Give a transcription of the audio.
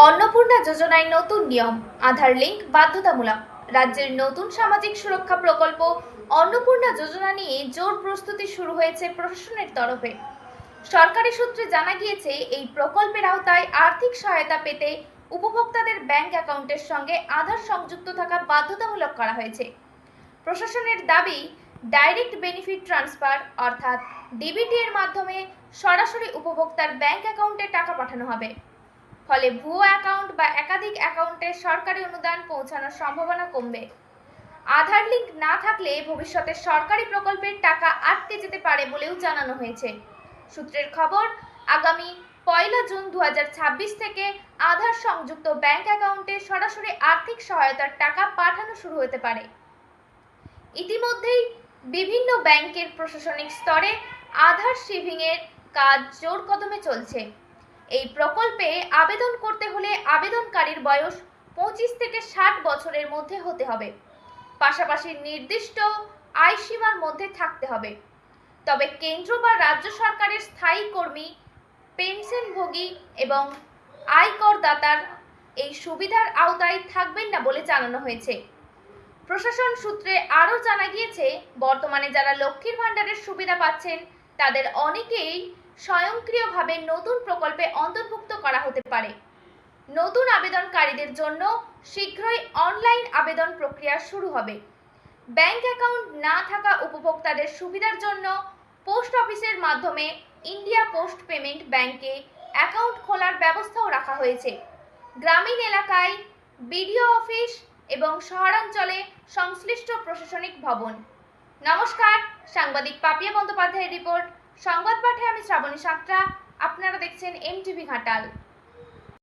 অন্নপূর্ণা যোজনায় নতুন নিয়ম, আধার লিঙ্ক বাধ্যতামূলক। রাজ্যের নতুন সামাজিক সুরক্ষা প্রকল্প অন্নপূর্ণা যোজনা নিয়ে জোর প্রস্তুতি শুরু হয়েছে প্রশাসনের তরফে। সরকারি সূত্রে জানা গিয়েছে, এই প্রকল্পের আওতায় আর্থিক সহায়তা পেতে উপভোক্তাদের ব্যাংক অ্যাকাউন্টের সঙ্গে আধার সংযুক্ত থাকা বাধ্যতামূলক করা হয়েছে। প্রশাসনের দাবি, ডাইরেক্ট বেনিফিট ট্রান্সফার অর্থাৎ ডিবিটি এর মাধ্যমে সরাসরি উপভোক্তার ব্যাংক অ্যাকাউন্টে টাকা পাঠানো হবে। ফলে ভুয়ো অ্যাকাউন্ট বা একাধিক অ্যাকাউন্টে সরকারি অনুদান পৌঁছানোর সম্ভাবনা কমবে। আধার লিঙ্ক না থাকলে ভবিষ্যতে সরকারি প্রকল্পের টাকা আটকে যেতে পারে বলেও জানানো হয়েছে। সূত্রের খবর, আগামী 1 জুন 2026 থেকে আধার সংযুক্ত ব্যাংক অ্যাকাউন্টে সরাসরি আর্থিক সহায়তার টাকা পাঠানো শুরু হতে পারে। ইতিমধ্যেই বিভিন্ন ব্যাংকের প্রশাসনিক স্তরে আধার সিভিং এর কাজ জোর কদমে চলছে। এই প্রকল্পে আবেদন করতে হলে আবেদনকারীর বয়স 25 থেকে 60 বছরের মধ্যে হতে হবে, পাশাপাশি নির্দিষ্ট আয় সীমার মধ্যে থাকতে হবে। তবে কেন্দ্র বা রাজ্য সরকারের স্থায়ী কর্মী, পেনশনভোগী এবং আয়করদাতার এই সুবিধার আওতায় থাকবেন না বলে জানানো হয়েছে। প্রশাসন সূত্রে আরও জানা গিয়েছে, বর্তমানে যারা লক্ষ্মীর ভাণ্ডারের সুবিধা পাচ্ছেন তাদের অনেকেই স্বয়ংক্রিয়ভাবে নতুন প্রকল্পে অন্তর্ভুক্ত করা হতে পারে। নতুন আবেদনকারীদের জন্য শীঘ্রই অনলাইন আবেদন প্রক্রিয়া শুরু হবে। ব্যাংক অ্যাকাউন্ট না থাকা উপভোক্তাদের সুবিধার জন্য পোস্ট অফিসের মাধ্যমে ইন্ডিয়া পোস্ট পেমেন্ট ব্যাংকে অ্যাকাউন্ট খোলার ব্যবস্থাও রাখা হয়েছে। গ্রামীণ এলাকায় বিডিও অফিস এবং শহরাঞ্চলে সংশ্লিষ্ট প্রশাসনিক ভবন। নমস্কার, সাংবাদিক পাপিয়া বন্দ্যোপাধ্যায়ের রিপোর্ট। সংবাদ পাঠে আমি শ্রাবণী সাঁতরা। আপনারা দেখছেন এমটিভি ঘাটাল।